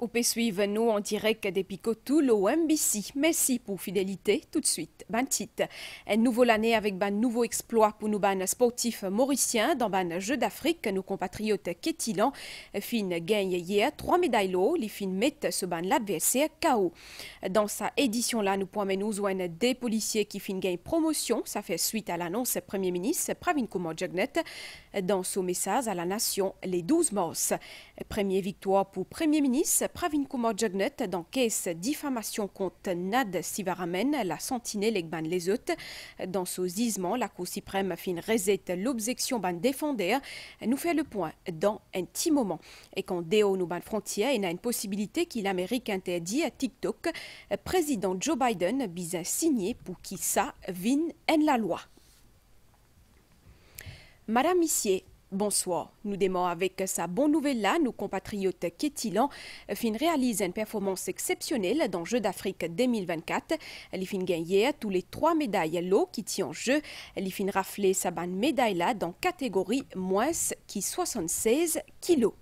Vous pouvez suivre nous en direct depuis Cotoul au MBC. Merci pour fidélité. Tout de suite, ban titre. Un nouveau l'année avec ban nouveau exploit pour nous ban sportifs mauriciens dans ban Jeux d'Afrique. Nos compatriotes Kétilan fin gagne hier 3 médailles l'eau. Les fin mettent ce ban l'adversaire KO. Dans sa édition là, nous pouvons nous joindre des policiers qui fin gagne promotion. Ça fait suite à l'annonce Premier ministre Pravin Kumar Jugnauth dans son message à la nation les 12 mars. Première victoire pour Premier ministre Pravin Kumar Jugnauth dans caisse diffamation contre Nad Sivaramen, la sentinelle et ban les autres. Dans ce gisement, la Cour suprême fin reset l'objection ban défendeur. Nous fait le point dans un petit moment. Et quand Déo nous ban frontière, il y a une possibilité qu'il l'Amérique interdit à TikTok. Président Joe Biden bisa signé pour qui ça vine en la loi. Madame Missier, bonsoir. Nous démarrons avec sa bonne nouvelle là. Nos compatriotes Kétilan fin réalise une performance exceptionnelle dans Jeux d'Afrique 2024. Elle fin gagné tous les 3 médailles l'eau qui tient en jeu. Elle fin raflé sa bonne médaille là dans catégorie moins qui 76 kilos.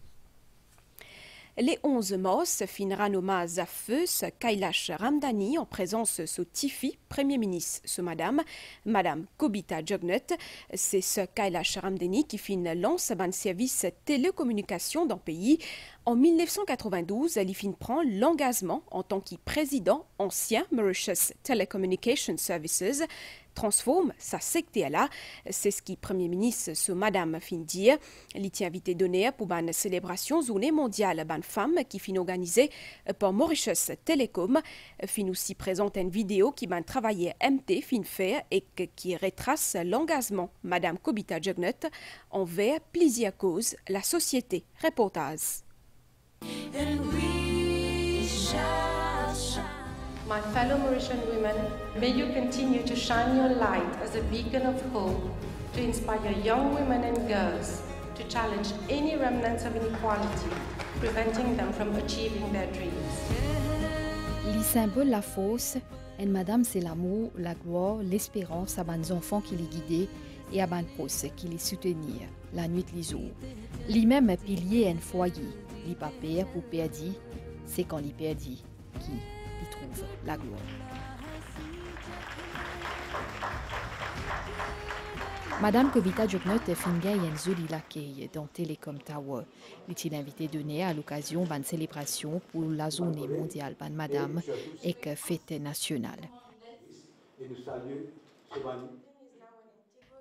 Les 11 mars finira hommage à feu Kailash Ramdani en présence de Tifi, Premier ministre, Madame Kobita Jugnauth. C'est ce Kailash Ramdani qui lance un service télécommunication dans le pays. En 1992, il prend l'engagement en tant que président ancien Mauritius Telecommunication Services transforme sa secte là. C'est ce qui Premier ministre Madame fin dire. Il tient invité donné pour une célébration journée mondiale ban femme qui fin organisée par Mauritius Telecom. Fin aussi présente une vidéo qui ban travaillé MT fin faire et qui retrace l'engagement Madame Kobita Jugnauth envers plusieurs causes la société. Reportage. My fellow Mauritian women, may you continue to shine your light as a beacon of hope, to inspire young women and girls, to challenge any remnants of inequality, preventing them from achieving their dreams. Les symboles la force, et madame c'est l'amour, la gloire, l'espérance à bans enfants qui les guidaient et à bans pros qui les soutenir, la nuit les jours. Les mêmes piliers un foyer, les pas père pour perdi, c'est quand les perdi qui y trouve la gloire. Madame Kobita Jugnauth fin gagne un joli l'accueil dans Telecom Tower. Il est invité donné à l'occasion d'une célébration pour la journée mondiale ban Madame et que fête nationale.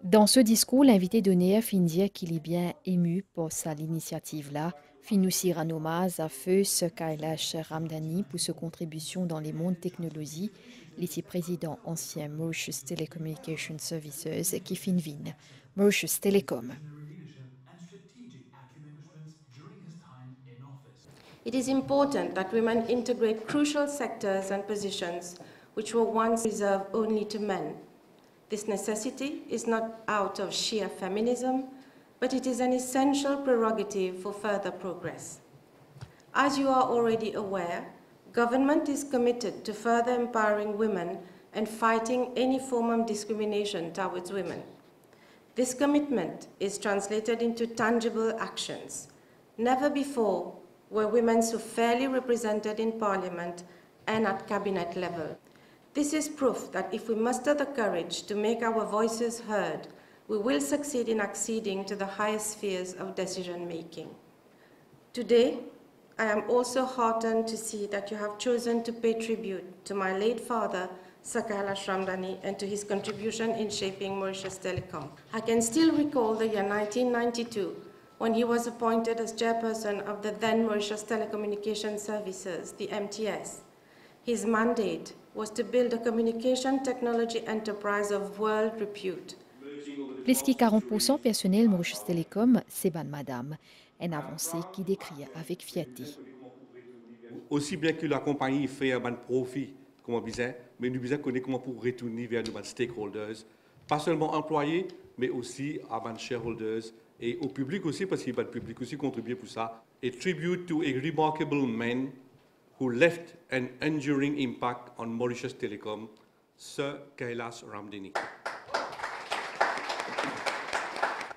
Dans ce discours, l'invité donné fin dire qu'il est bien ému pour sa l'initiative là. Fin aussi rend hommage à feu Kailash Ramdani pour sa contribution dans les mondes technologie. Il est président ancien Mauritius Telecommunication Services qui fin vin Mauritius Telecom. It is important that women integrate crucial sectors and positions which were once reserved only to men. This necessity is not out of sheer feminism, but it is an essential prerogative for further progress. As you are already aware, government is committed to further empowering women and fighting any form of discrimination towards women. This commitment is translated into tangible actions. Never before were women so fairly represented in Parliament and at cabinet level. This is proof that if we muster the courage to make our voices heard, we will succeed in acceding to the highest spheres of decision-making. Today, I am also heartened to see that you have chosen to pay tribute to my late father, Kailash Ramdani, and to his contribution in shaping Mauritius Telecom. I can still recall the year 1992, when he was appointed as chairperson of the then Mauritius Telecommunication Services, the MTS. His mandate was to build a communication technology enterprise of world repute. Plus que 40% personnel Mauritius Telecom, c'est ban Madame, une avancée qui décrit avec fierté. Aussi bien que la compagnie fait un bon profit, comme on disait, mais nous devons connaître comment pour retourner vers nos stakeholders, pas seulement employés, mais aussi à nos shareholders et au public aussi, parce que le public aussi contribue pour ça. A tribute to a remarkable man who left an enduring impact on Mauritius Telecom, Sir Kailash Ramdani.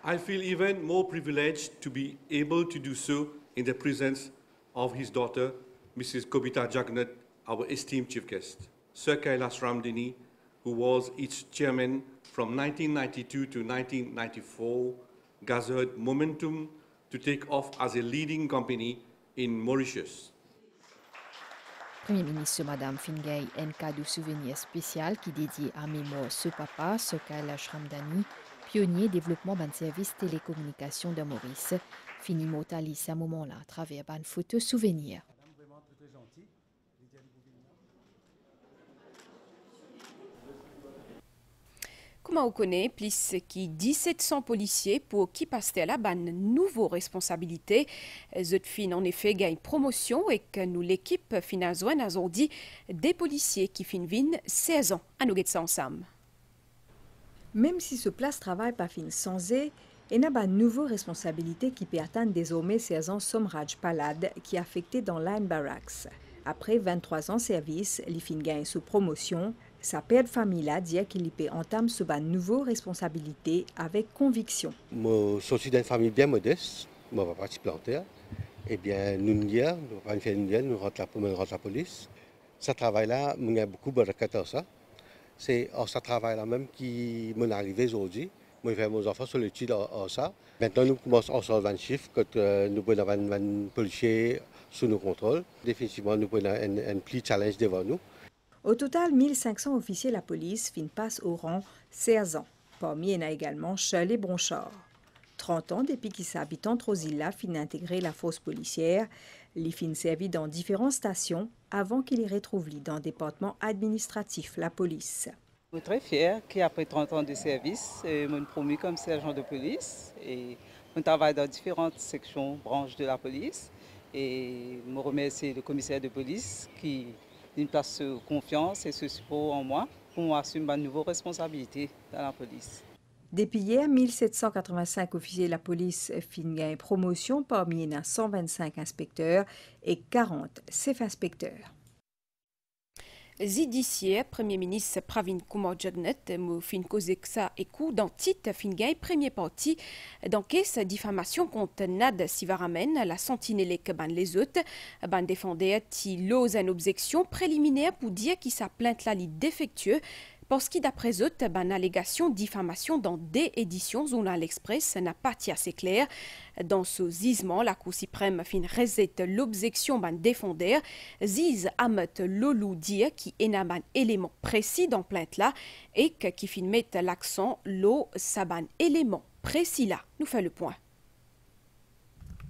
I feel even more privileged to be able to do so in the presence of his daughter, Mrs. Kobita Jagannath, our esteemed chief guest, Sir Kailash Ramdini, who was its chairman from 1992 to 1994, gathered momentum to take off as a leading company in Mauritius. Premier ministre Madame Fingay un cadeau souvenir spécial qui dédié à mémoire ce papa, Sir Kailash Ramdani, pionnier développement d'un service télécommunication de Maurice, fini immortalisé à ce moment-là à travers une photo souvenir. Comment on connaît plus qui 1700 policiers pour qui passent à la banne nouveau responsabilité. Zotfin en effet gagne promotion et que nous l'équipe finalement a dit des policiers qui finissent 16 ans à nous guetter ça ensemble. Même si ce place travail pas fin sans il y a une nouvelle responsabilité qui peut atteindre désormais 16 ans Somraj Palad qui est affecté dans Line Barracks. Après 23 ans de service, il fin gagne sous promotion. Sa père de famille là dit qu'il peut entamer ce nouveau responsabilité avec conviction. Je suis d'une famille bien modeste, je vais partir planter. Eh bien, nous rentrons la police. Ce travail-là, il y a beaucoup de ça. C'est ce travail-là même qui m'est arrivé aujourd'hui. Moi, je fais mes enfants sur l'étude en ça. Maintenant, nous commençons en sortant de chiffre quand nous avons un policier sous nos contrôles. Définitivement, nous avons un petit challenge devant nous. Au total, 1500 officiers de la police passent au rang 16 ans. Parmi eux, il y a également Shirley Bronchard. 30 ans depuis qu'il s'habite entre aux îles fin intégrer la force policière. Il fin servi dans différentes stations avant qu'il y retrouve dans le département administratif, la police. Je suis très fière qu'après 30 ans de service, je suis promu comme sergent de police et je travaille dans différentes sections, branches de la police. Et je remercie le commissaire de police qui une place de confiance et ce support en moi pour assumer ma nouvelle responsabilité dans la police. Depuis hier, 1785 officiers de la police finissent promotion parmi les 125 inspecteurs et 40 chefs inspecteurs. Zidissier, Premier ministre Pravin Kumar Jagannath, m'a fin causé que ça et coup dans titre fin gagne premier parti dans caisse diffamation contre Nad Sivaramen, la sentinelle que ban les autres, ban défendait ti l'ose une objection préliminaire pour dire qu'il sa plainte la lit défectueux. Parce que d'après eux, une allégation diffamation dans des éditions Journal Express n'a pas été assez clair. Dans ce gisement, la Cour suprême fin rejette l'objection ban défendeur. Ziz Amet Lolou dire qui est un élément précis dans plainte là et qui fin met l'accent l'eau saban élément précis là. Nous fait le point.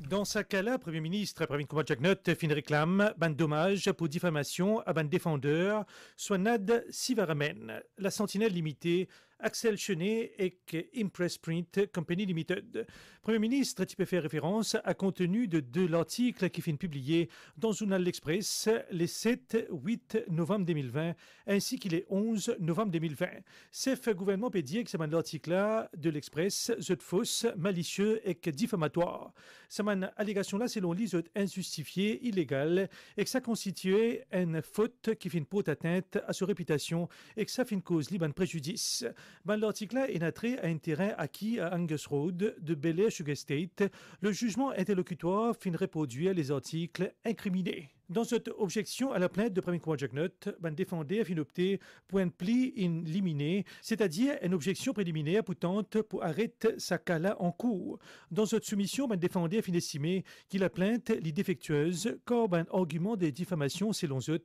Dans ce cas-là, le Premier ministre Pravin Kumar Jagannath fin réclame un dommage pour diffamation à un défendeur, soit Nad Sivaramen, la sentinelle limitée, Axel Chenet et Impress Print Company Limited. Le Premier ministre peut faire référence à contenu de l'article qui finit publié dans Journal L'Express les 7, 8 novembre 2020 ainsi que les 11 novembre 2020. Ce gouvernement peut dire que c'est l'article de l'Express est fausse, malicieux et diffamatoire. Cette allégation-là, selon lui, est injustifiée, illégale et que ça constituait une faute qui finit porte atteinte à sa réputation et que ça finit cause libre de préjudice. L'article est attrait à un terrain acquis à Angus Road de Bel Air Sugar State. Le jugement interlocutoire finit reproduire les articles incriminés. Dans cette objection à la plainte de Pravin Kumar Jagannath, le défendeur a opté pour un pli in limine, c'est-à-dire une objection préliminaire pour tenter pour arrêter sa cas en cours. Dans cette soumission, le défendeur a estimé que la plainte est défectueuse car un argument de diffamation selon eux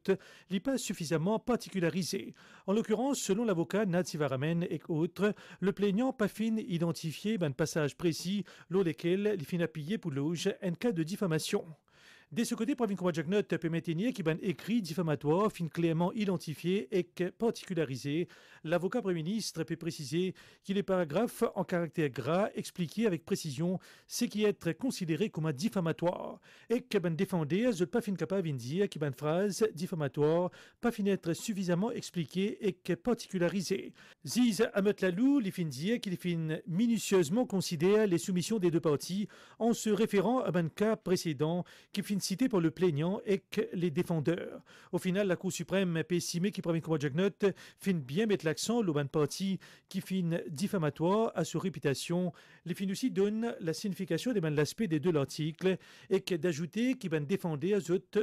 n'est pas suffisamment particularisé. En l'occurrence, selon l'avocat Nad Sivaramen et autres, le plaignant pas fin identifié un passage précis lors desquels il fin appuyé pour loge un cas de diffamation. De ce côté, Pravin Kumar Jagannath peut maintenir qu'il y a un écrit diffamatoire fin clairement identifié et particularisé. L'avocat Premier ministre peut préciser qu'il est paragraphe en caractère gras expliqué avec précision ce qui est considéré comme un diffamatoire et que ben défendeur n'est pas fin capable de dire qu'il y a une phrase diffamatoire pas fin être suffisamment expliquée et particularisée. Ziz Amet Lalou il fin dire qu'il fin minutieusement considère les soumissions des deux parties en se référant à un cas précédent qui fin cité par le plaignant et les défendeurs. Au final, la Cour suprême a estimé qu'il Pravin Kumar Jagnot fin bien mettre l'accent sur une partie qui fin diffamatoire à sa réputation. Les fin aussi donnent la signification de l'aspect des deux articles et d'ajouter qu'il va défendre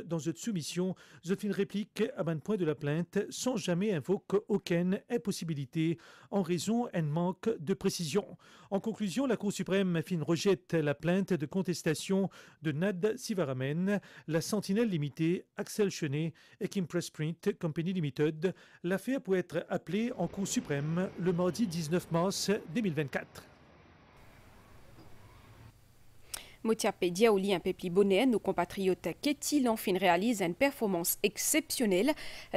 dans une soumission, une réplique à un point de la plainte sans jamais invoquer aucune impossibilité en raison d'un manque de précision. En conclusion, la Cour suprême fin rejette la plainte de contestation de Nad Sivaramen, la Sentinelle Limitée, Axel Chenet et Kim Press Print Company Limited. L'affaire peut être appelée en Cour suprême le mardi 19 mars 2024. Motiapédia ou un peu plus bonnet, nos compatriotes Ketty Lanfin réalisent une performance exceptionnelle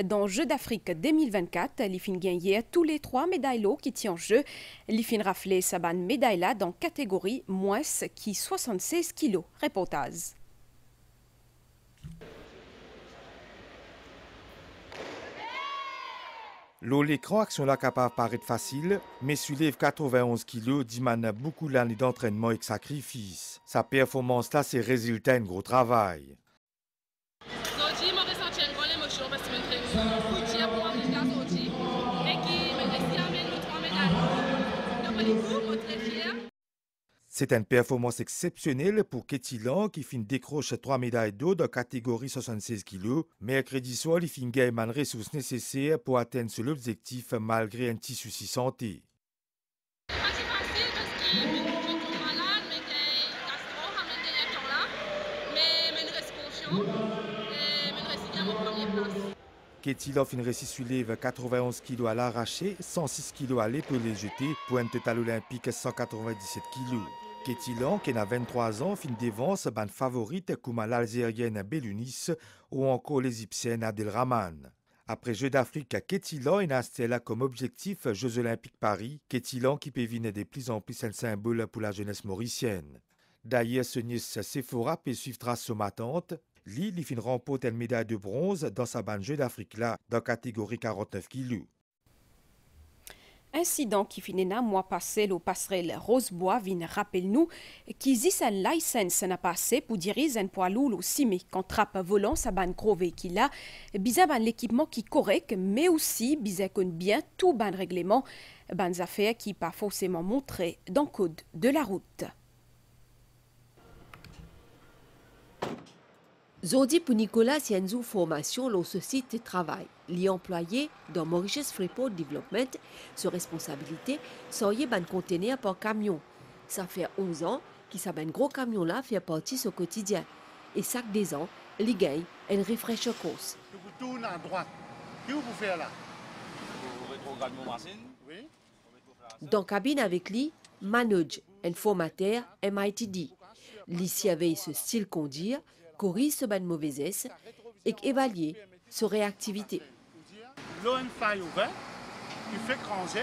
dans Jeux d'Afrique 2024. Les fin gagné tous les 3 médailles qui tient en jeu. Les fin raflé sa ban médaille là dans catégorie moins qui 76 kilos. Reportage. L'écran action là capable paraître facile, mais soulève 91 kg, demande beaucoup d'années d'entraînement et de sacrifice. Sa performance là, c'est résultat d'un gros travail. Aujourd'hui, je ressens une grande émotion parce que je suis pour Africa aujourd'hui et qui me laisse amener nos 3 médailles. Donc, je suis très fière. C'est une performance exceptionnelle pour Ketty Lan qui fin décroche 3 médailles d'or dans la catégorie 76 kg. Mercredi soir, il fin gagne les ressources nécessaires pour atteindre cet objectif malgré un petit souci santé. C'est pas facile parce que je suis malade, mais j'ai gastro à mon dernier temps là. Mais je reste confiant et je reste à mon première place. Ketty Lan fin réussi soulève 91 kg à l'arraché, 106 kg à l'épaulé jeté pour un total olympique 197 kg. Ketty Lan, qui a 23 ans, fin devance ban favorite comme l'Algérienne Belounis ou encore l'Égyptienne Abdelrahman. Après Jeux d'Afrique, Ketty Lan a installé comme objectif Jeux Olympiques Paris. Ketty Lan qui peut venir de plus en plus un symbole pour la jeunesse mauricienne. D'ailleurs, ce niece Sephora peut suivre trace sur ma tante. Il fin remporte une médaille de bronze dans sa ban Jeux d'Afrique là, dans la catégorie 49 kg. Incident qui finit un mois passé au passerelle Rosebois vient rappelle nous qu'ils ont une licence n'a passé pour diriger un poids lourd au cimé quand trappe volant sa ban gros véhicule là bizarre ban l'équipement qui correct mais aussi bizarre bien tout ban règlement ban affaires qui pas forcément montré dans le code de la route. Zodi pour Nicolas Sienzo formation dans ce site de travail. L'employé dans Mauritius Freeport Development, sa responsabilité, c'est un conteneur par camion. Ça fait 11 ans que ça un gros camion là fait partie de ce quotidien. Et chaque des ans, il gagne un refresher course. Vous tournez à droite. Qu'est-ce que vous faites là? Vous rétrogradez mon machine? Oui. Dans la cabine avec lui, Manoj, un formateur MITD. L'ici avait ce style conduire, corrige ce ban mauvaisesse et évaluer sa réactivité. L'eau une faille ouverte, il fait cranger,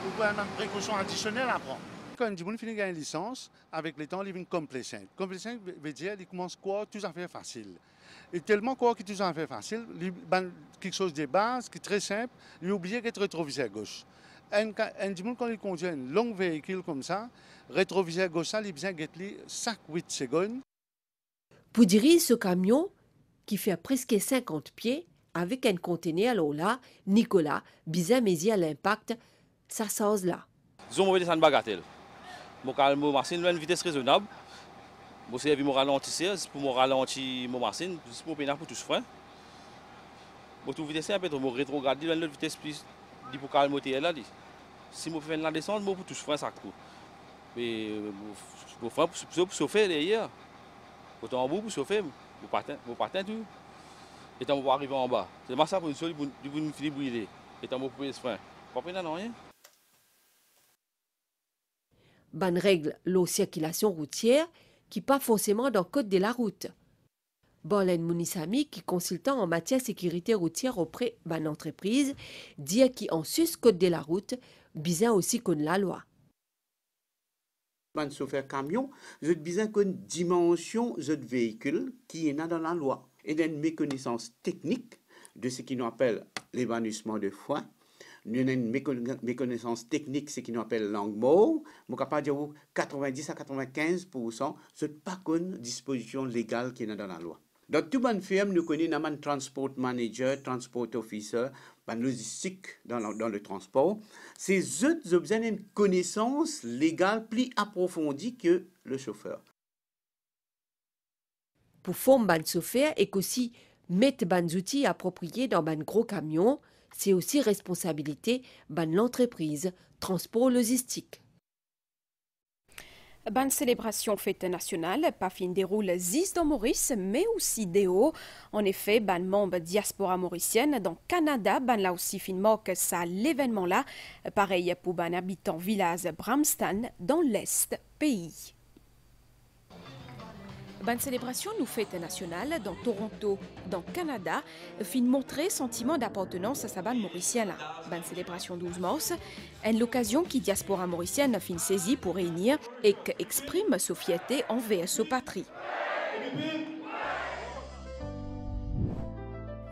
ou bien une précaution additionnelle à prendre. Quand on finit une licence, avec le temps, il devient complacent. Complacent veut dire qu'il commence quoi tout à fait facile. Et tellement quoi qui est tout à fait facile, quelque chose de base, qui est très simple, il oublie qu'il rétroviseur gauche. Quand il conduit un long véhicule comme ça, rétroviseur gauche, il a besoin de 5-8 secondes. Pour diriger ce camion, qui fait presque 50 pieds, avec un conteneur alors là, Nicolas, bizarre mais à l'impact, ça sort là. Disons, on va descendre bagatelle. Mon machine a une vitesse raisonnable. Moi, c'est pour ralentir, pour me ralentir mon machine, c'est pour pénal pour tout ce frein. Pour tout vitesse, un peu trop, rétrograde, une autre vitesse plus, pour calmer le moteur là. Si je fais la descente, pour tout ce frein, ça coûte. Mais pour frein, pour chauffer derrière. Pour en bout, pour chauffer, pour partir tout. Et tant pour arriver en bas. C'est pas ça pour une seule, pour une finir brûler. Et tant pour payer ce frein. Pas prendre non rien. Bonne règle, la circulation routière, qui pas forcément dans le code de la route. Bolen Mounissami, qui est consultant en matière de sécurité routière auprès d'une entreprise, dit qu'en sus code de la route, bizarre aussi qu'on la loi. Un chauffeur camion, j'ai besoin qu'une dimension de véhicule qui est dans la loi et d'une méconnaissance technique de ce qu'on appelle l'évanouissement de frein. nous avons une méconnaissance technique, ce qu'on appelle langue mort. Je suis capable de dire 90 à 95%, ce n'est pas une disposition légale qui est dans la loi. Dans toute bonne firme, nous connaissons un transport manager, transport officer, une logistique dans le transport. Ces autres ont besoin d'une connaissance légale plus approfondie que le chauffeur. Pour former un chauffeur et aussi mettre des outils appropriés dans un gros camion, c'est aussi responsabilité de l'entreprise transport logistique. Ban célébration fête nationale, pas fin déroule zis dans Maurice, mais aussi déo. En effet, ban membre diaspora mauricienne dans Canada, ban là aussi fin moque ça l'événement là. Pareil pour ban habitant village Bramston dans l'est pays. Ban célébration nous fête nationale dans Toronto, dans Canada, fin montrer sentiment d'appartenance à sa ban mauricienne. Ban célébration 12 mars, une occasion qui diaspora mauricienne fin saisie pour réunir et exprime sa fierté envers sa patrie.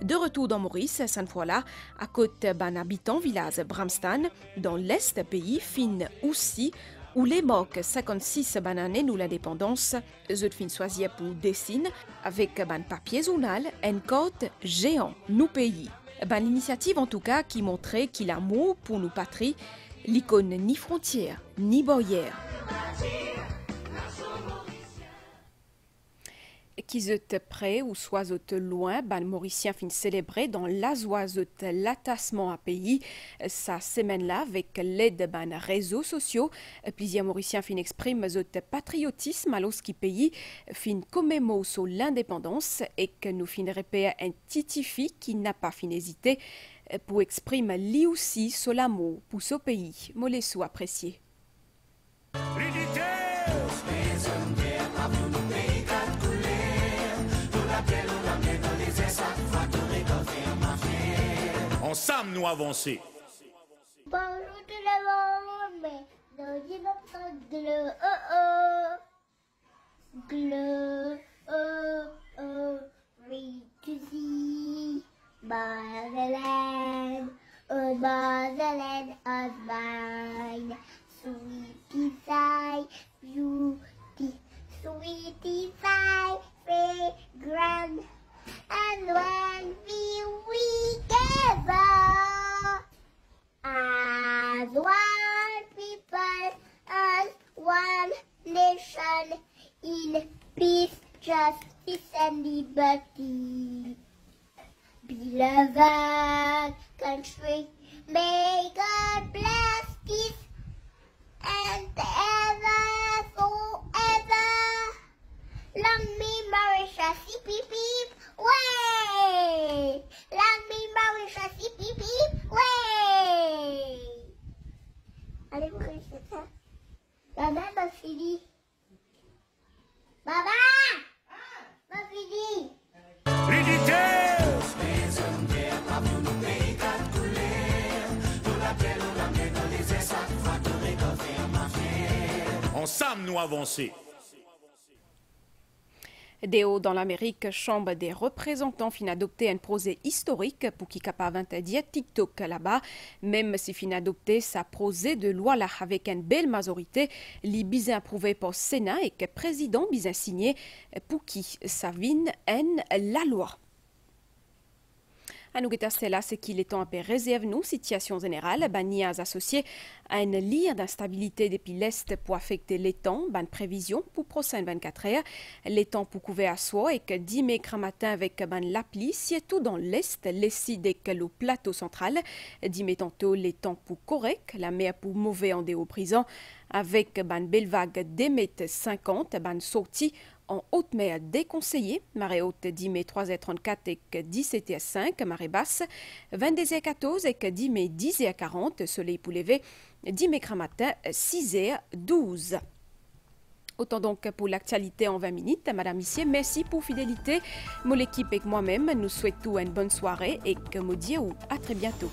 De retour dans Maurice, cette fois-là, à côté d'un habitant village Bramston, dans l'est pays, fin aussi, où les moques 56 bananes nous l'indépendance, je fin choisir pour dessiner avec un papier journal, un code géant nous pays. L'initiative en tout cas qui montrait qu'il a mot pour nous patrie, l'icône ni frontières ni barrières. Qu'ils soient près ou soit loin, ban Mauricien fin célébré dans l'azoisot l'attassement à pays. Sa semaine-là, avec l'aide ban réseaux sociaux, plusieurs Mauriciens fin expriment zot patriotisme à l'os qui pays, fin commémore sur l'indépendance et que nous fin répéter un titifi qui n'a pas fin hésité pour exprimer lui aussi sur l'amour pour ce pays. Molesso apprécié. Ensemble, nous avancer. Bonjour tout le monde, mais nous disons gleu, read to see by the land of mine, sweetie sigh, beauty, sweetie sigh, fragrant. And when we gather as one people, as one nation, in peace, justice, and liberty. Beloved country, may God bless peace and ever, forever. Long me Mauritius, beep beep. Way! Long me Mauritius, beep beep. Way! Allez, vous connaissez ça? Maman m'a fini. Maman! M'a fini. Ensemble, nous avancer. Déo dans l'Amérique, Chambre des représentants fin adopté un projet historique pour qui capable dire TikTok là-bas, même si fin adopté sa projet de loi là avec une belle majorité, li bien approuvé par Sénat et que président bien signé pour qui ça vine la loi. À nous là, c'est qu'il est temps à réserve nous situation générale, banias associé à une lire d'instabilité depuis l'Est pour affecter les temps, ban prévision pour prochaine 24 heures, les temps pour couvrir à soi et que 10 mai matin avec ban l'appli, surtout dans l'Est, les sides et le plateau central, 10 mai tantôt les temps pour correct, la mer pour mauvais en déo prison, avec ban belle vague des mètres 50, ban sortie en haute mer déconseillée, marée haute 10 mai 3h34 et 17h5, marée basse 22h14 et 10 mai 10h40, soleil pour lever 10 mai matin 6h12. Autant donc pour l'actualité en 20 minutes. Madame Missier, merci pour fidélité. Mon équipe et moi-même, nous souhaitons une bonne soirée et que me dire à très bientôt.